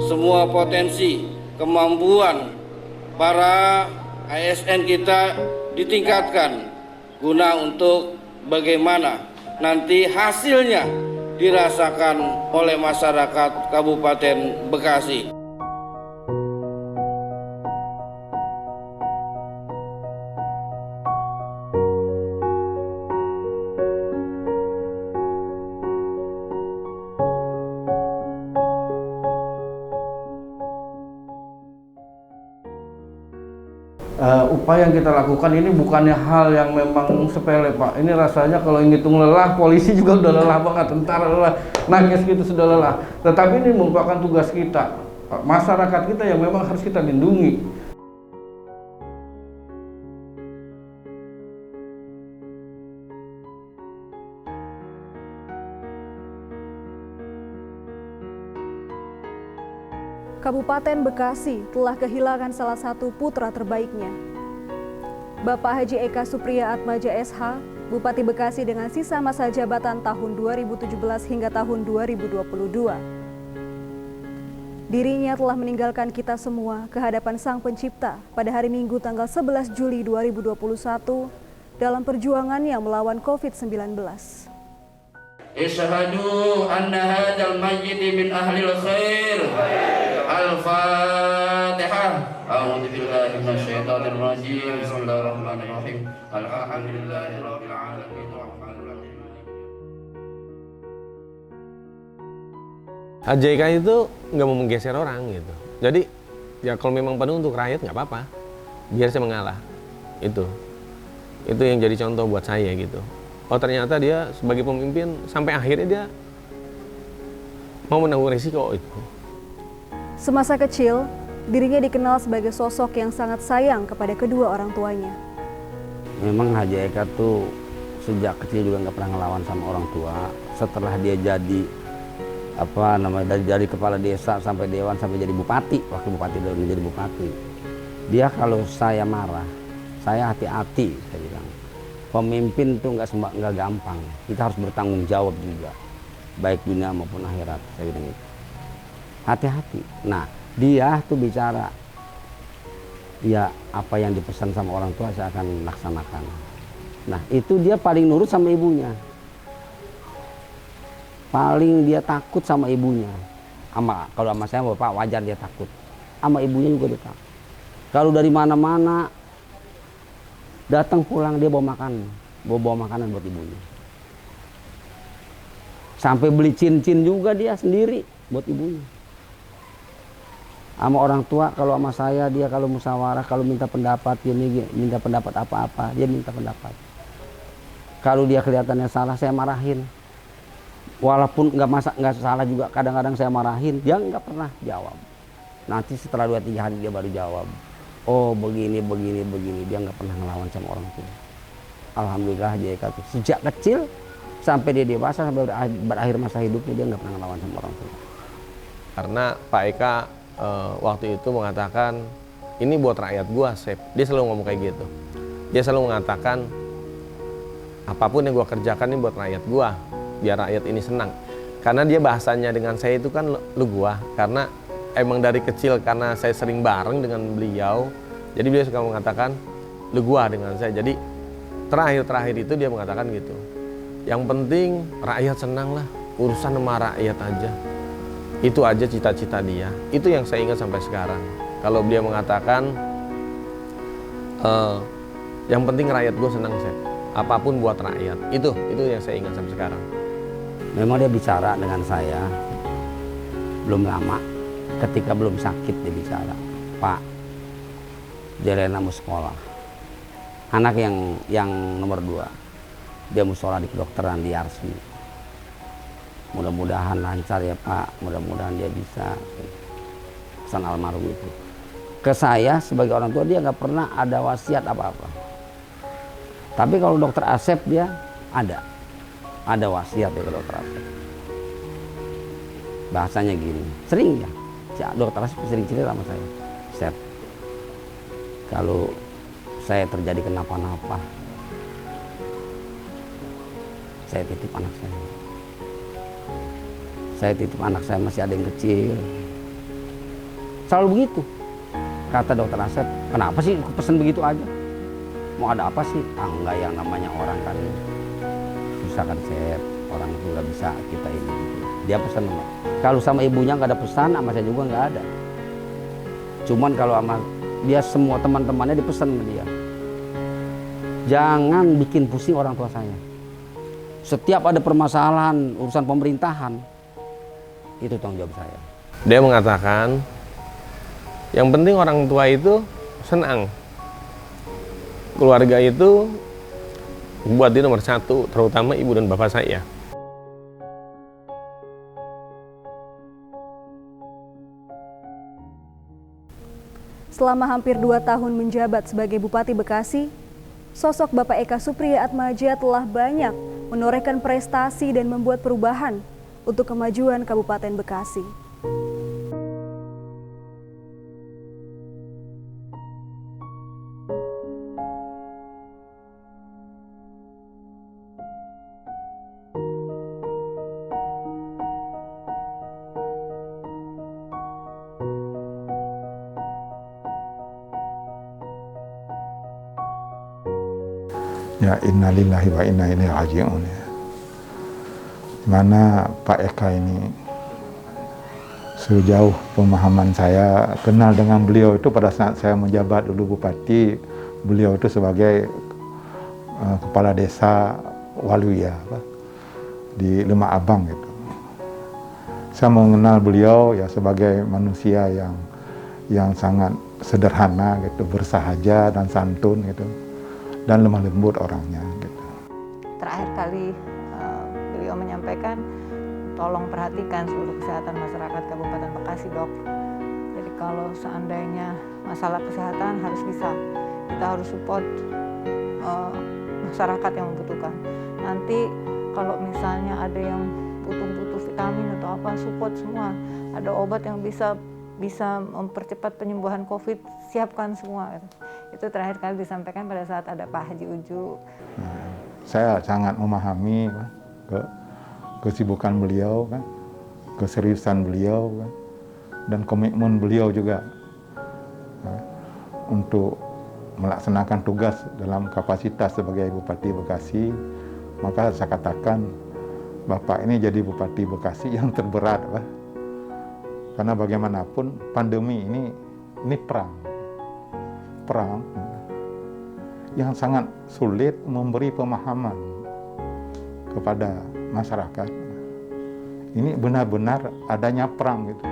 semua potensi kemampuan para ASN kita ditingkatkan guna untuk bagaimana nanti hasilnya dirasakan oleh masyarakat Kabupaten Bekasi. Upaya yang kita lakukan ini bukannya hal yang memang sepele, Pak. Ini rasanya kalau ngitung lelah, polisi juga udah lelah banget, tentara lelah, nakes gitu sudah lelah. Tetapi ini merupakan tugas kita, masyarakat kita yang memang harus kita lindungi. Kabupaten Bekasi telah kehilangan salah satu putra terbaiknya. Bapak Haji Eka Supriya Atmaja SH, Bupati Bekasi dengan sisa masa jabatan tahun 2017 hingga tahun 2022. Dirinya telah meninggalkan kita semua ke hadapan Sang Pencipta pada hari Minggu tanggal 11 Juli 2021 dalam perjuangannya melawan COVID-19. Ishhadu anna hadzal mayyit min ahlil khair. Al-Fatihah. A'udzu billahi minasyaitonir rajim. Bismillahirrahmanirrahim. Alhamdulillahirabbil alamin. Haji Eka itu nggak mau menggeser orang gitu. Jadi ya kalau memang penuh untuk rakyat nggak apa-apa. Biar saya mengalah. Itu yang jadi contoh buat saya gitu. Oh ternyata dia sebagai pemimpin sampai akhirnya dia mau menanggung risiko itu. Semasa kecil, dirinya dikenal sebagai sosok yang sangat sayang kepada kedua orang tuanya. Memang Haji Eka tuh sejak kecil juga nggak pernah ngelawan sama orang tua. Setelah dia jadi dari kepala desa sampai dewan sampai jadi bupati, wakil bupati dan menjadi bupati. Dia kalau saya marah, saya hati-hati, saya bilang. Pemimpin tuh nggak gampang. Kita harus bertanggung jawab juga, baik dunia maupun akhirat. Saya bilang gitu. Hati-hati. Nah, dia tuh bicara, ya apa yang dipesan sama orang tua saya akan laksanakan. Nah, itu dia paling nurut sama ibunya. Paling dia takut sama ibunya. Kalau sama saya Bapak wajar dia takut. Sama ibunya juga dia takut. Kalau dari mana-mana datang pulang dia bawa makanan buat ibunya. Sampai beli cincin juga dia sendiri buat ibunya. Sama orang tua, kalau sama saya dia kalau musyawarah, kalau minta pendapat minta pendapat apa-apa, dia minta pendapat. Kalau dia kelihatannya salah, saya marahin. Walaupun nggak salah juga, kadang-kadang saya marahin, dia nggak pernah jawab. Nanti setelah 2-3 hari dia baru jawab. Oh begini, dia nggak pernah ngelawan sama orang tua. Alhamdulillah Haji Eka tuh sejak kecil sampai dia dewasa, sampai berakhir masa hidupnya dia nggak pernah ngelawan sama orang tua. Karena Pak Eka waktu itu mengatakan, ini buat rakyat gua, Sep. Dia selalu ngomong kayak gitu. Dia selalu mengatakan, apapun yang gua kerjakan ini buat rakyat gua, biar rakyat ini senang. Karena dia bahasanya dengan saya itu kan lu gua, karena emang dari kecil karena saya sering bareng dengan beliau, jadi beliau suka mengatakan lu gua dengan saya. Jadi terakhir itu dia mengatakan gitu. Yang penting rakyat senang lah, urusan sama rakyat aja. Itu aja cita-cita dia. Itu yang saya ingat sampai sekarang. Kalau beliau mengatakan yang penting rakyat gue senang, Sep. Apapun buat rakyat. Itu yang saya ingat sampai sekarang. Memang dia bicara dengan saya belum lama, ketika belum sakit dia bicara, Pak, Jelena mau sekolah. Anak yang nomor 2, dia mau sekolah di kedokteran di Arsmi. Mudah-mudahan lancar ya Pak, mudah-mudahan dia bisa. Pesan almarhum itu ke saya sebagai orang tua, dia nggak pernah ada wasiat apa-apa. Tapi kalau dokter Asep dia ada wasiat ya ke dokter Asep. Bahasanya gini, sering ya, dokter Asep sering cerita sama saya, Sep, kalau saya terjadi kenapa-napa, saya titip anak saya. Saya titip anak saya, masih ada yang kecil. Selalu begitu. Kata dokter Asep, kenapa sih pesen begitu aja? Mau ada apa sih? Enggak, yang namanya orang kan susah kan Sep, orang itu nggak bisa kita ini. Dia pesan, kalau sama ibunya nggak ada pesan, sama saya juga nggak ada. Cuman kalau sama dia semua teman-temannya dipesan sama dia. Jangan bikin pusing orang tua saya. Setiap ada permasalahan urusan pemerintahan, itu tanggung jawab saya. Dia mengatakan, yang penting orang tua itu senang. Keluarga itu buat dia nomor satu, terutama ibu dan bapak saya. Selama hampir 2 tahun menjabat sebagai Bupati Bekasi, sosok Bapak Eka Supriya Atmaja telah banyak menorehkan prestasi dan membuat perubahan untuk kemajuan Kabupaten Bekasi. Ya, innalillahi wa inna ilaihi raji'un. Mana Pak Eka ini, sejauh pemahaman saya kenal dengan beliau itu pada saat saya menjabat dulu Bupati, beliau itu sebagai kepala desa Waluya di Lemak Abang gitu. Saya mengenal beliau ya sebagai manusia yang sangat sederhana gitu, bersahaja dan santun gitu, dan lemah lembut orangnya gitu. Terakhir kali beliau menyampaikan, tolong perhatikan seluruh kesehatan masyarakat Kabupaten Bekasi, Dok. Jadi kalau seandainya masalah kesehatan harus bisa, kita harus support masyarakat yang membutuhkan. Nanti kalau misalnya ada yang butuh vitamin atau apa, support semua. Ada obat yang bisa mempercepat penyembuhan COVID, siapkan semua. Itu terakhir kali disampaikan pada saat ada Pak Haji Uju. Saya sangat memahami kesibukan beliau, keseriusan beliau, dan komitmen beliau juga untuk melaksanakan tugas dalam kapasitas sebagai Bupati Bekasi. Maka saya katakan Bapak ini jadi Bupati Bekasi yang terberat, karena bagaimanapun pandemi ini perang yang sangat sulit memberi pemahaman kepada masyarakat. Ini benar-benar adanya perang gitu.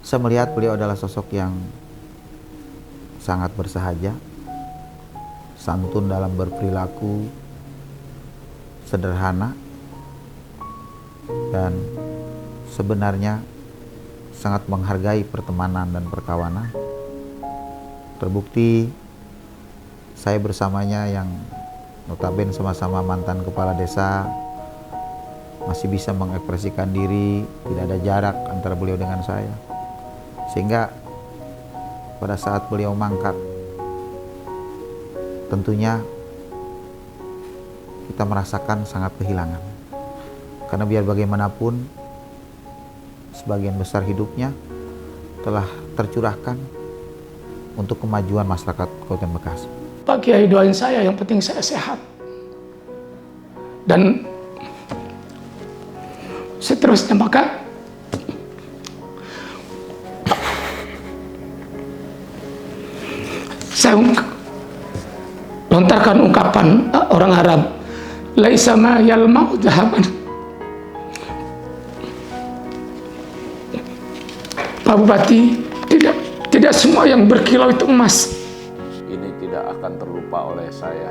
Saya melihat beliau adalah sosok yang sangat bersahaja, santun dalam berperilaku, sederhana, dan sebenarnya sangat menghargai pertemanan dan perkawanan. Terbukti saya bersamanya yang notabene sama-sama mantan kepala desa, masih bisa mengekspresikan diri, tidak ada jarak antara beliau dengan saya. Sehingga pada saat beliau mangkat, tentunya kita merasakan sangat kehilangan. Karena biar bagaimanapun, sebagian besar hidupnya telah tercurahkan untuk kemajuan masyarakat Kabupaten Bekasi. Pak Kiai, doain saya, yang penting saya sehat. Dan seterusnya maka saya lontarkan ungkapan orang Arab, laisa ma yalma'u dhahaban Pak Bupati, tidak semua yang berkilau itu emas. Ini tidak akan terlupa oleh saya.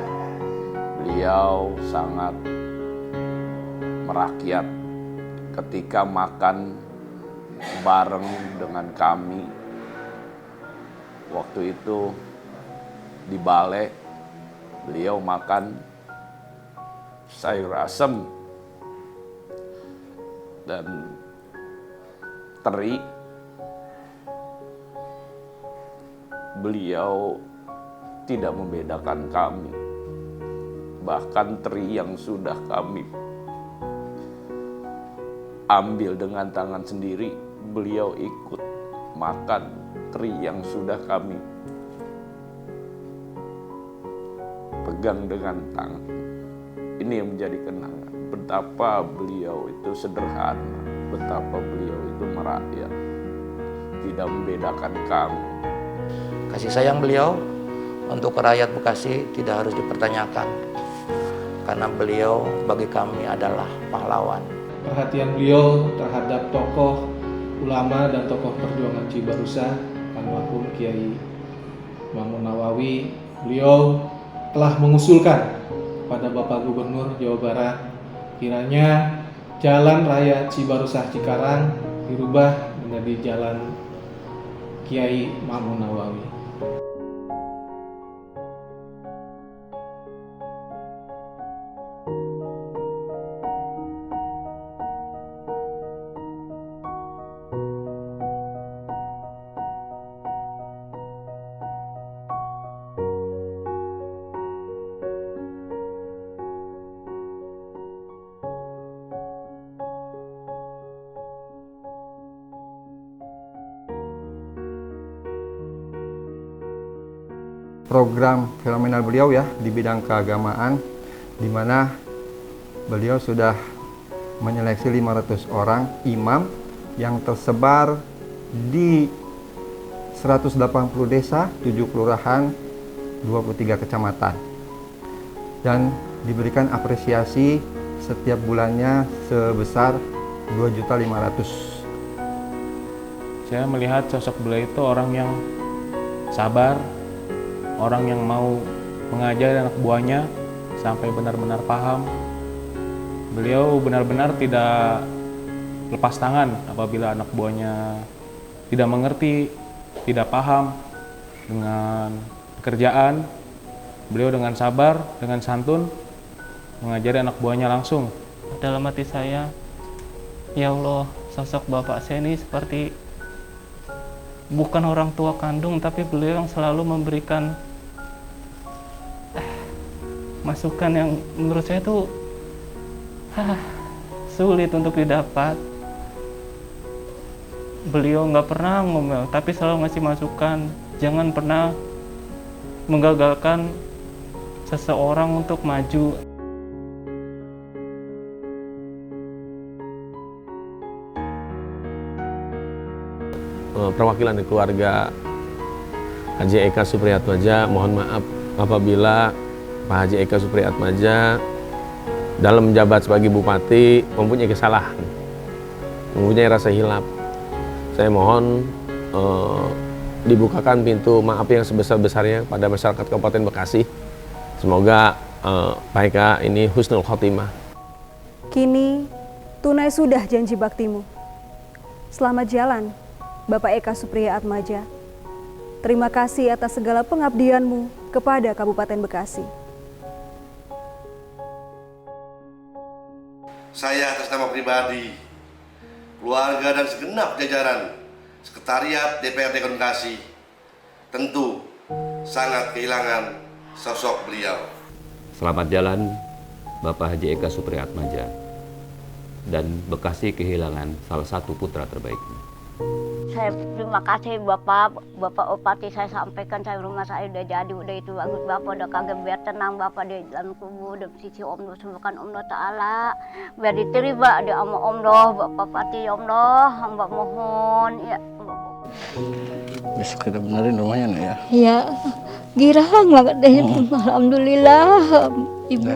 Beliau sangat merakyat ketika makan bareng dengan kami. Waktu itu di Balai, beliau makan sayur asem dan teri. Beliau tidak membedakan kami. Bahkan teri yang sudah kami ambil dengan tangan sendiri, beliau ikut makan teri yang sudah kami pegang dengan tangan. Ini yang menjadi kenangan. Betapa beliau itu sederhana, betapa beliau itu merakyat, tidak membedakan kami. Kasih sayang beliau untuk rakyat Bekasi tidak harus dipertanyakan, karena beliau bagi kami adalah pahlawan. Perhatian beliau terhadap tokoh ulama dan tokoh perjuangan Cibarusah, almarhum Kiai Mamun Nawawi, beliau telah mengusulkan pada Bapak Gubernur Jawa Barat, kiranya Jalan Raya Cibarusah Cikarang dirubah menjadi Jalan Kiai Mamun Nawawi. Program fenomenal beliau ya di bidang keagamaan, di mana beliau sudah menyeleksi 500 orang imam yang tersebar di 180 desa, 7 kelurahan, 23 kecamatan, dan diberikan apresiasi setiap bulannya sebesar 2.500.000. Saya melihat sosok beliau itu orang yang sabar, orang yang mau mengajar anak buahnya sampai benar-benar paham. Beliau benar-benar tidak lepas tangan apabila anak buahnya tidak mengerti, tidak paham dengan pekerjaan. Beliau dengan sabar, dengan santun mengajari anak buahnya langsung. Dalam hati saya, ya Allah, sosok Bapak saya ini seperti bukan orang tua kandung, tapi beliau yang selalu memberikan masukan yang menurut saya itu sulit untuk didapat. Beliau nggak pernah ngomel, tapi selalu ngasih masukan. Jangan pernah menggagalkan seseorang untuk maju. Perwakilan dari keluarga Haji Eka Supriyatmaja, mohon maaf apabila Pak Haji Eka Supriyatmaja dalam menjabat sebagai bupati mempunyai kesalahan, mempunyai rasa hilaf. Saya mohon dibukakan pintu maaf yang sebesar-besarnya pada masyarakat Kabupaten Bekasi. Semoga Pak Eka ini husnul khotimah. Kini tunai sudah janji baktimu. Selamat jalan, Bapak Eka Supriyatmaja. Terima kasih atas segala pengabdianmu kepada Kabupaten Bekasi. Saya atas nama pribadi, keluarga dan segenap jajaran Sekretariat DPRD Kabupaten Bekasi tentu sangat kehilangan sosok beliau. Selamat jalan Bapak Haji Eka Supriyatmaja, dan Bekasi kehilangan salah satu putra terbaiknya. Saya terima kasih Bapak Bupati, saya sampaikan saya rumah saya udah jadi, udah itu bagus Bapak, udah kagak biar tenang Bapak di dalam kubur, di sisi Om Doh, semoga Om Doh Ta'ala biar diterima di sama Om Doh, Bapak Bupati Om Doh, hamba mohon ya. Bisa kita benerin rumahnya ya? Iya, girang banget deh, alhamdulillah Ibu.